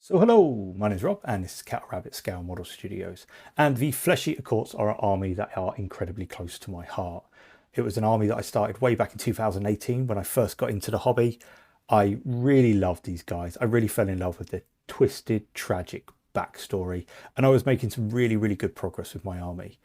So hello, my name is Rob and this is Cattle Rabbit Scale Model Studios, and the Flesh Eater Courts are an army that are incredibly close to my heart. It was an army that I started way back in 2018 when I first got into the hobby. I really loved these guys. I really fell in love with their twisted, tragic backstory, and I was making some really good progress with my army.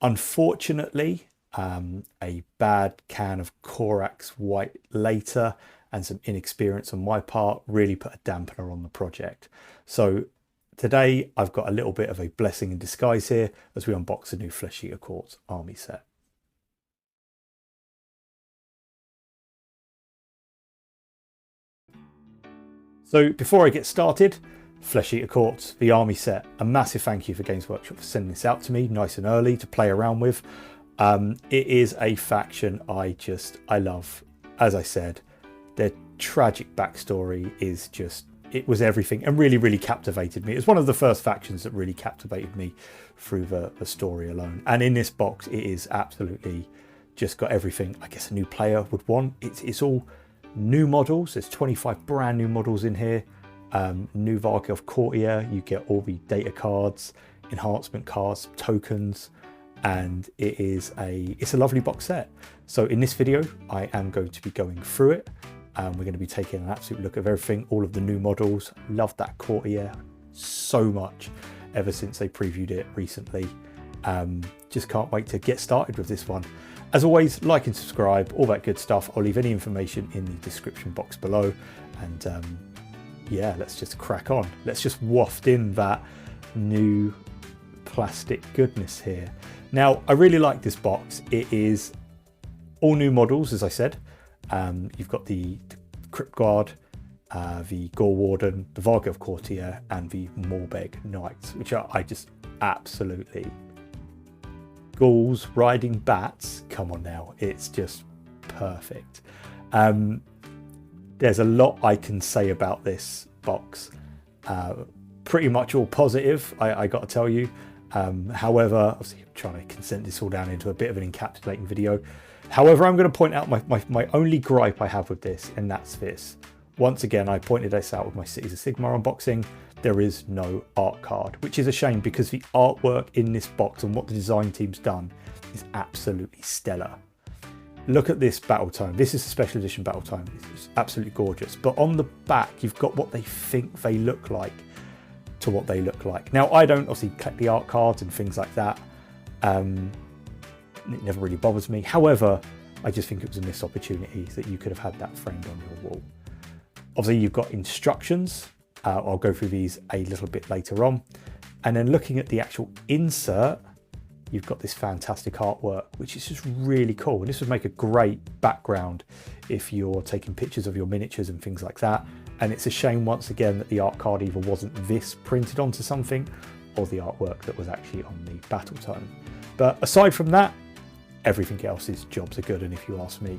Unfortunately, a bad can of Korax White later and some inexperience on my part really put a dampener on the project. So today I've got a little bit of a blessing in disguise here as we unbox a new Flesh Eater Courts army set. So before I get started, Flesh Eater Courts, the army set, a massive thank you for Games Workshop for sending this out to me nice and early to play around with. It is a faction I love. As I said, their tragic backstory is just, it was everything and really captivated me. It's one of the first factions that really captivated me through the story alone. And in this box, it is absolutely just got everything I guess a new player would want. It's all new models. There's 25 brand new models in here. New Velf Cortier, you get all the data cards, enhancement cards, tokens, and it's a lovely box set. So in this video, I am going to be going through it. We're going to be taking an absolute look at everything, all of the new models. Loved that Courtier so much ever since they previewed it recently. Just can't wait to get started with this one. As always, like and subscribe, all that good stuff. I'll leave any information in the description box below. And yeah, let's just crack on. Let's just waft in that new plastic goodness here. Now, I really like this box. It is all new models, as I said. You've got the Crypt Ghouls, the Warden, the Velf Cortier, and the Moreg Knights, which are I just absolutely. Ghouls riding bats, come on now, it's just perfect. There's a lot I can say about this box. Pretty much all positive, I got to tell you. However, obviously I'm trying to condense this all down into a bit of an encapsulating video. However, I'm going to point out my only gripe I have with this, and that's this. Once again, I pointed this out with my Cities of Sigmar unboxing. There is no art card, which is a shame because the artwork in this box and what the design team's done is absolutely stellar. Look at this battle tome. This is a special edition battle tome. It's absolutely gorgeous. But on the back, you've got what they think they look like to what they look like. Now, I don't obviously collect the art cards and things like that. It never really bothers me. However, I just think it was a missed opportunity that you could have had that framed on your wall. Obviously, you've got instructions. I'll go through these a little bit later on. And then looking at the actual insert, you've got this fantastic artwork, which is just really cool. And this would make a great background if you're taking pictures of your miniatures and things like that. And it's a shame, once again, that the art card either wasn't this printed onto something or the artwork that was actually on the battle tome. But aside from that, everything else's jobs are good, and if you ask me.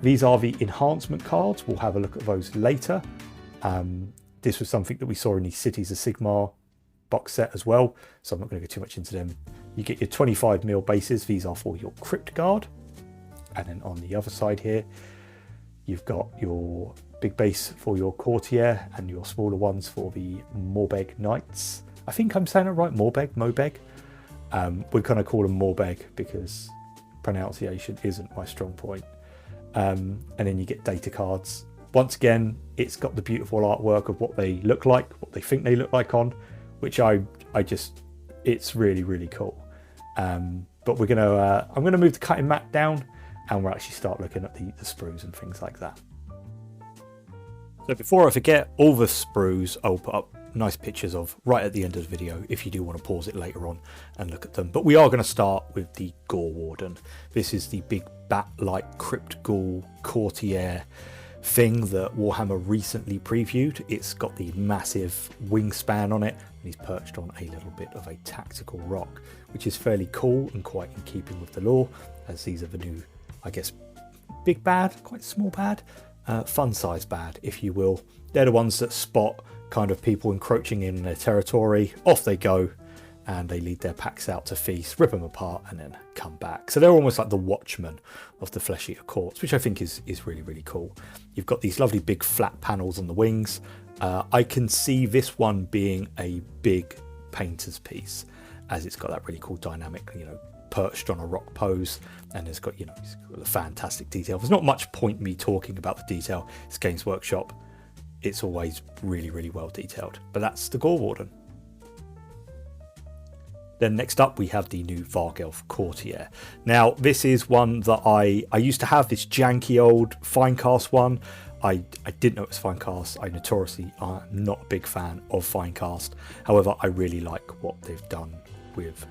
These are the enhancement cards. We'll have a look at those later. This was something that we saw in the Cities of Sigmar box set as well, so I'm not going to go too much into them. You get your 25mm bases. These are for your Crypt Ghouls. And then on the other side here, you've got your big base for your Courtier and your smaller ones for the Moreg Knights. I think I'm saying it right, Moreg. We kind of call them Moreg because pronunciation isn't my strong point. And then you get data cards. Once again, it's got the beautiful artwork of what they look like, what they think they look like on, which it's really cool. But we're gonna, I'm gonna move the cutting mat down, and we'll actually start looking at the sprues and things like that. So before I forget, all the sprues I'll put up nice pictures of right at the end of the video if you do want to pause it later on and look at them. But we are going to start with the Warden. This is the big bat-like Crypt Ghoul Courtier thing that Warhammer recently previewed. It's got the massive wingspan on it, and he's perched on a little bit of a tactical rock, which is fairly cool and quite in keeping with the lore, as these are the new, I guess, big bad, quite small bad, fun size bad, if you will. They're the ones that spot kind of people encroaching in their territory. Off they go, and they lead their packs out to feast, rip them apart, and then come back. So they're almost like the watchmen of the Flesh Eater Courts, which I think is really cool. You've got these lovely big flat panels on the wings. I can see this one being a big painter's piece, as it's got that really cool dynamic, perched on a rock pose, and it's got, it's got a fantastic detail. There's not much point me talking about the detail. It's Games Workshop. It's always really, really well detailed. But that's the Gore Warden. Then next up we have the new Velf Cortier. Now this is one that I used to have, this janky old Finecast one. I didn't know it was Finecast. I notoriously am not a big fan of Finecast. However, I really like what they've done with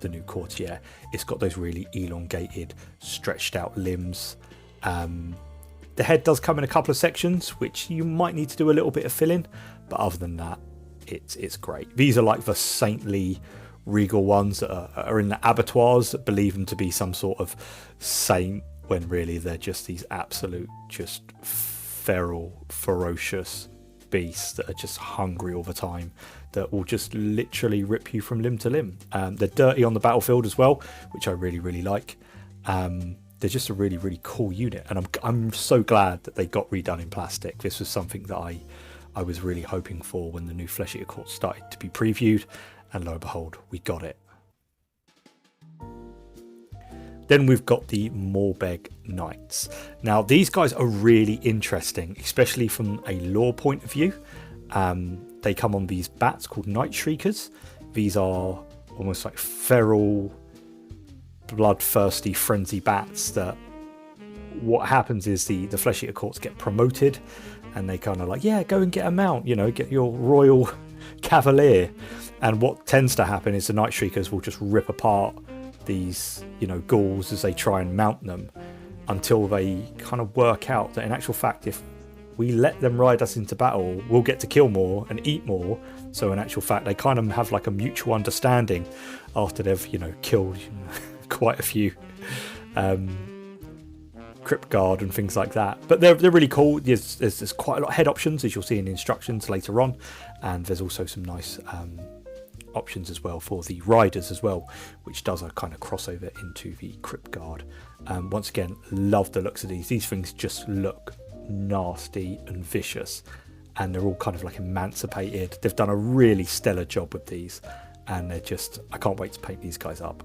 the new Courtier. It's got those really elongated, stretched out limbs. The head does come in a couple of sections, which you might need to do a little bit of filling, but other than that, it's great. These are like the saintly, regal ones that are in the abattoirs that believe them to be some sort of saint, when really they're just these absolute, just feral, ferocious beasts that are just hungry all the time, that will just literally rip you from limb to limb. They're dirty on the battlefield as well, which I really, really like. They're just a really, really cool unit, and I'm so glad that they got redone in plastic. This was something that I was really hoping for when the new Flesh Eater Court started to be previewed, and lo and behold, we got it. Then we've got the Moreg Knights. Now these guys are really interesting, especially from a lore point of view. They come on these bats called Night Shriekers. These are almost like feral, bloodthirsty, frenzy bats that what happens is the Flesh Eater Courts get promoted, and they kind of like, yeah, go and get a mount, get your royal cavalier. And what tends to happen is the Night Shriekers will just rip apart these, ghouls as they try and mount them, until they kind of work out that in actual fact, if we let them ride us into battle, we'll get to kill more and eat more. So in actual fact, they kind of have like a mutual understanding after they've, killed quite a few Crypt Guard and things like that. But they're really cool. There's quite a lot of head options, as you'll see in the instructions later on, and there's also some nice options as well for the riders as well, which does a kind of crossover into the Crypt Guard. Once again, love the looks of these. These things just look nasty and vicious, and they're all kind of like emancipated. They've done a really stellar job with these, and they're just, I can't wait to paint these guys up.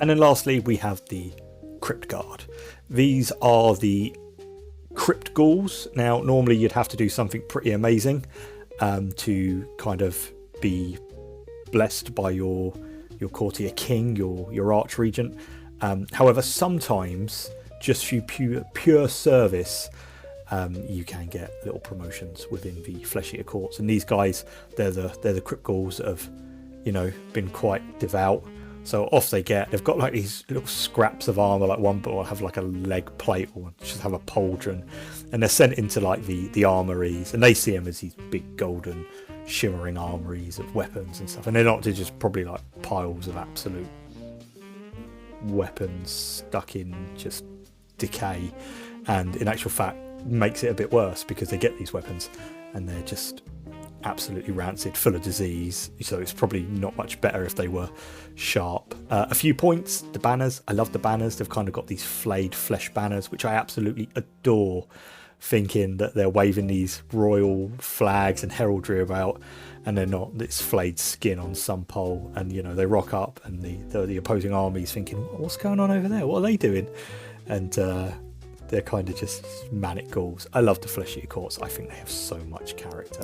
And then lastly, we have the Crypt Guard. These are the Crypt Ghouls. Now, normally you'd have to do something pretty amazing to kind of be blessed by your courtier king, your archregent. However, sometimes just through pure service, you can get little promotions within the Flesh Eater Courts. And these guys, they're the Crypt Ghouls that have, been quite devout. So off they get. They've got like these little scraps of armor, like one will have like a leg plate or just have a pauldron, and they're sent into like the armories, and they see them as these big golden shimmering armories of weapons and stuff. And they're just probably like piles of absolute weapons stuck in just decay, and in actual fact makes it a bit worse because they get these weapons and they're just absolutely rancid, full of disease. So it's probably not much better if they were sharp. A few points: the banners. I love the banners. They've kind of got these flayed flesh banners, which I absolutely adore, thinking that they're waving these royal flags and heraldry about, and they're not. It's flayed skin on some pole, and they rock up, and the opposing army's thinking, what's going on over there? What are they doing? And they're kind of just manic ghouls. I love the Flesh Eater Courts. I think they have so much character.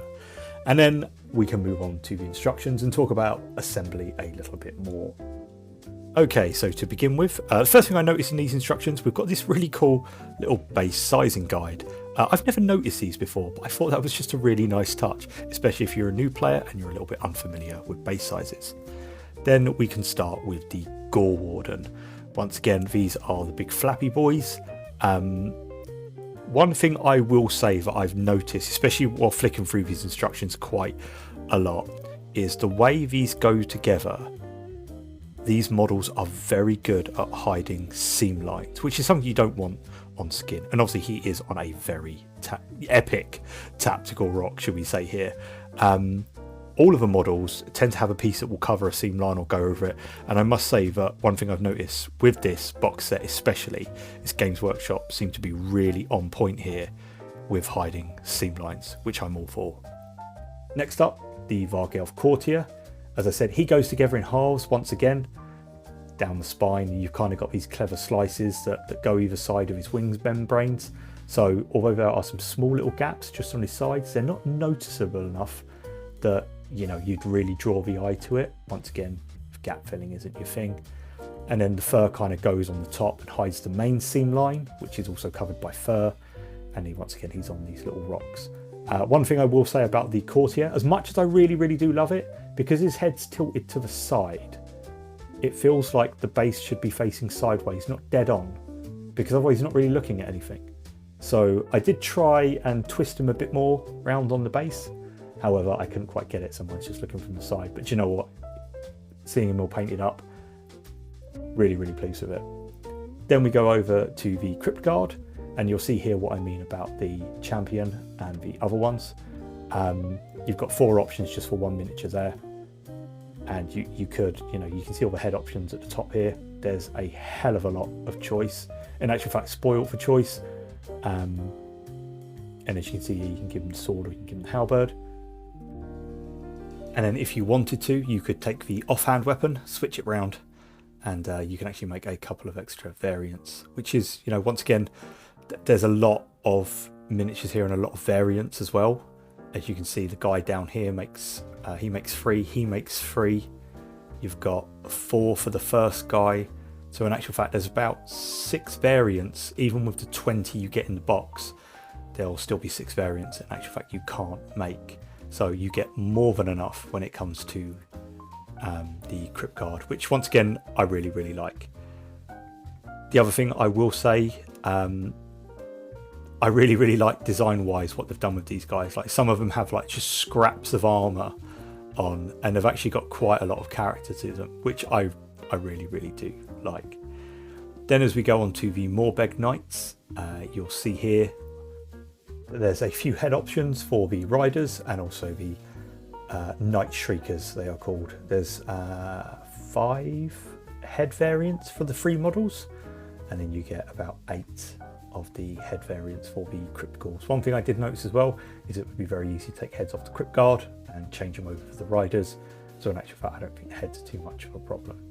And then we can move on to the instructions and talk about assembly a little bit more. Okay, so to begin with, the first thing I noticed in these instructions, we've got this really cool little base sizing guide. I've never noticed these before, but I thought that was just a really nice touch, especially if you're a new player and you're a little bit unfamiliar with base sizes. Then we can start with the Gore Warden. Once again, these are the big flappy boys. One thing I will say that I've noticed, especially while flicking through these instructions quite a lot, is the way these go together. These models are very good at hiding seam lines, which is something you don't want on skin. And obviously he is on a very epic tactical rock, should we say here. All of the models tend to have a piece that will cover a seam line or go over it. And I must say that one thing I've noticed with this box set especially is Games Workshop seem to be really on point here with hiding seam lines, which I'm all for. Next up, the Velf Cortier. As I said, he goes together in halves once again. Down the spine, you've kind of got these clever slices that go either side of his wings membranes. So although there are some small little gaps just on his sides, they're not noticeable enough that, you know, you'd really draw the eye to it. Once again, if gap filling isn't your thing. And then the fur kind of goes on the top and hides the main seam line, which is also covered by fur. And once again, he's on these little rocks. One thing I will say about the Courtier, as much as I really do love it, because his head's tilted to the side, it feels like the base should be facing sideways, not dead on, because otherwise he's not really looking at anything. So I did try and twist him a bit more round on the base. However, I couldn't quite get it. Someone's just looking from the side. But you know what? Seeing him all painted up, really pleased with it. Then we go over to the Crypt Guard, and you'll see here what I mean about the champion and the other ones. You've got 4 options just for 1 miniature there. And you could, you know, you can see all the head options at the top here. There's a hell of a lot of choice. In actual fact, spoiled for choice. And as you can see here, you can give them the sword or you can give them the halberd. And then if you wanted to, you could take the offhand weapon, switch it round, and you can actually make a couple of extra variants, which is, you know, once again, there's a lot of miniatures here and a lot of variants as well. As you can see, the guy down here makes, he makes 3, he makes 3. You've got 4 for the first guy. So in actual fact, there's about 6 variants. Even with the 20 you get in the box, there'll still be 6 variants in actual fact you can't make. So you get more than enough when it comes to the Crypt Guard, which once again, I really like. The other thing I will say, I really like design-wise what they've done with these guys. Like some of them have like just scraps of armor on, and they've actually got quite a lot of character to them, which I really do like. Then as we go on to the Moreg Knights, you'll see here that there's a few head options for the riders and also the Night Shriekers, they are called. There's 5 head variants for the 3 models, and then you get about 8 of the head variants for the Crypt Ghouls. One thing I did notice as well is it would be very easy to take heads off the Crypt Guard and change them over for the riders. So in actual fact, I don't think the heads are too much of a problem.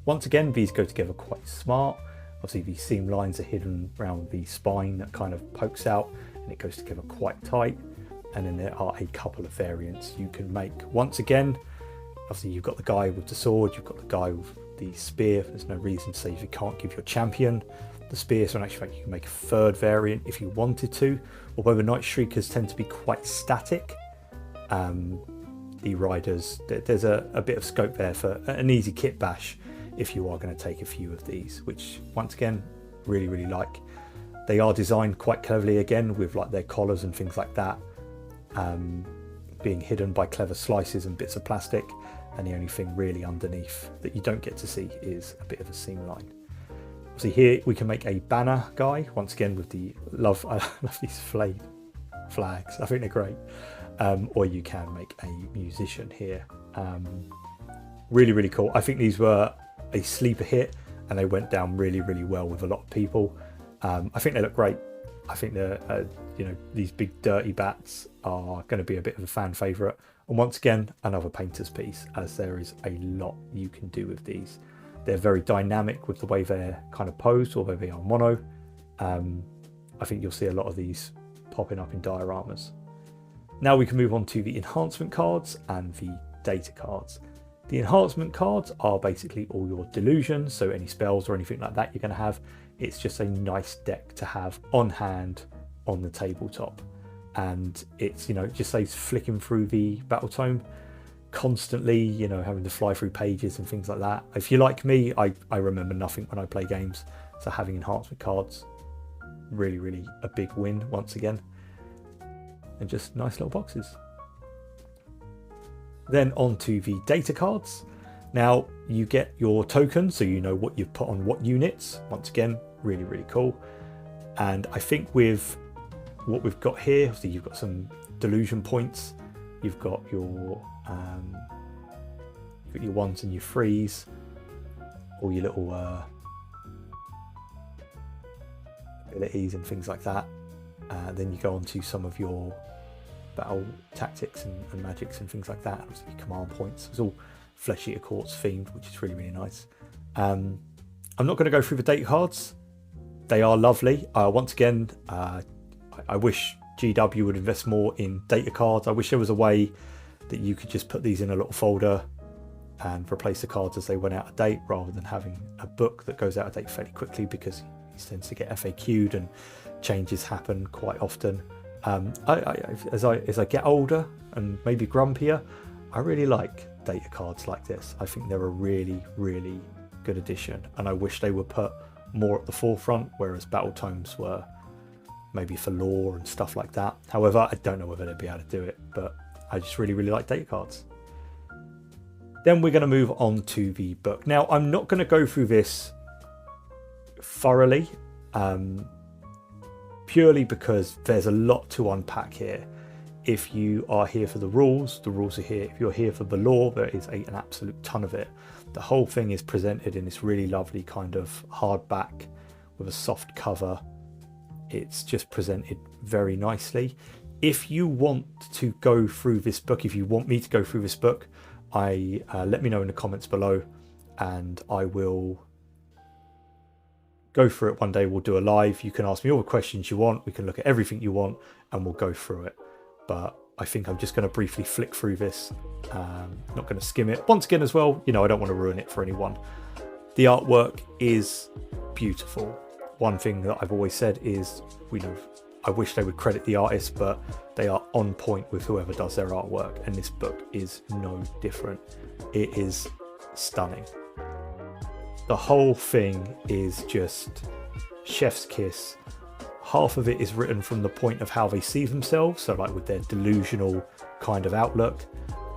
Once again, these go together quite smart. Obviously, these seam lines are hidden around the spine that kind of pokes out, and it goes together quite tight. And then there are a couple of variants you can make. Once again, obviously you've got the guy with the sword, you've got the guy with the spear. There's no reason to say if you can't give your champion the spear, so in actual fact you can make a 3rd variant if you wanted to. Although the Night Shriekers tend to be quite static, the riders, there's a bit of scope there for an easy kit bash if you are going to take a few of these, which once again, really like. They are designed quite cleverly again with like their collars and things like that, being hidden by clever slices and bits of plastic, and the only thing really underneath that you don't get to see is a bit of a seam line. See here we can make a banner guy once again with the I love these flags. I think they're great. Or you can make a musician here. Really cool. I think these were a sleeper hit and they went down really well with a lot of people. I think they look great. I think they're you know, these big dirty bats are going to be a bit of a fan favorite. And once again, another painter's piece, as there is a lot you can do with these. They're very dynamic with the way they're kind of posed, although they are mono. I think you'll see a lot of these popping up in dioramas. Now we can move on to the enhancement cards and the data cards. The enhancement cards are basically all your delusions, so any spells or anything like that you're going to have. It's just a nice deck to have on hand on the tabletop. And it's, you know, it just saves flicking through the battle tome constantly, you know, having to fly through pages and things like that. If you're like me, I remember nothing when I play games, so having enhancement cards, really a big win once again. And just nice little boxes. Then on to the data cards. Now you get your tokens, so you know what you've put on what units. Once again, really cool. And I think with what we've got here, so you've got some delusion points, you've got your 1s and your 3s, all your little abilities and things like that. Then you go on to some of your battle tactics and magics and things like that. Obviously, command points. It's all Flesh Eater Courts themed, which is really, really nice. I'm not going to go through the data cards. They are lovely. Once again, I wish GW would invest more in data cards. I wish there was a way that you could just put these in a little folder and replace the cards as they went out of date, rather than having a book that goes out of date fairly quickly, because it tends to get FAQ'd and changes happen quite often. As I get older and maybe grumpier, I really like data cards like this. I think they're a really, really good addition, and I wish they were put more at the forefront, whereas battle tomes were maybe for lore and stuff like that. However, I don't know whether they'd be able to do it, but I just really, really like data cards. Then we're going to move on to the book. Now, I'm not going to go through this thoroughly, purely because there's a lot to unpack here. If you are here for the rules are here. If you're here for the lore, there is an absolute ton of it. The whole thing is presented in this really lovely kind of hardback with a soft cover. It's just presented very nicely. If you want to go through this book, if you want me to go through this book, let me know in the comments below, and I will go through it one day. We'll do a live. You can ask me all the questions you want. We can look at everything you want, and we'll go through it. But I think I'm just going to briefly flick through this. Not going to skim it. Once again as well, I don't want to ruin it for anyone. The artwork is beautiful. One thing that I've always said is, I wish they would credit the artists, but they are on point with whoever does their artwork, and this book is no different. It is stunning. The whole thing is just chef's kiss. Half of it is written from the point of how they see themselves, so like with their delusional kind of outlook.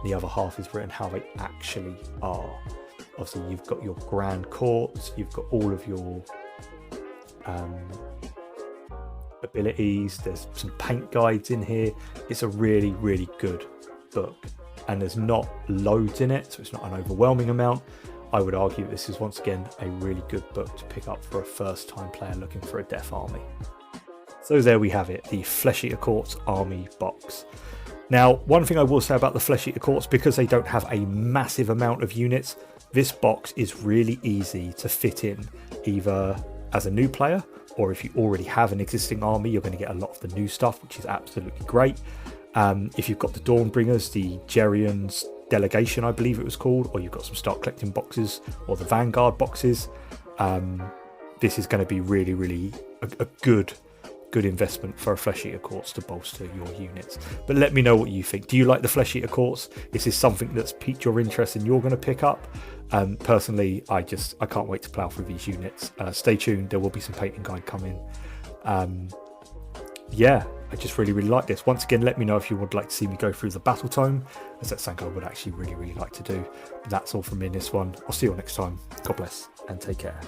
The other half is written how they actually are. Obviously, you've got your grand courts, you've got all of your abilities. There's some paint guides in here. It's a really, really good book, and there's not loads in it, so it's not an overwhelming amount. I would argue this is once again a really good book to pick up for a first-time player looking for a death army. So there we have it, the Flesh Eater Courts army box. Now, one thing I will say about the Flesh Eater Courts, because they don't have a massive amount of units, this box is really easy to fit in, either as a new player, or if you already have an existing army, you're going to get a lot of the new stuff, which is absolutely great. If you've got the Dawnbringers, the Gerion's Delegation, I believe it was called, or you've got some Start Collecting boxes, or the Vanguard boxes, this is going to be really, really a good investment for a Flesh Eater Courts to bolster your units. But let me know what you think. Do you like the Flesh Eater Courts? Is this something that's piqued your interest and you're going to pick up? Personally, I can't wait to plow through these units. Stay tuned, there will be some painting guide coming. Yeah, I just really, really like this. Once again, let me know if you would like to see me go through the battle tome, as that's something I would actually really, really like to do. But that's all from me in this one. I'll see you all next time. God bless and take care.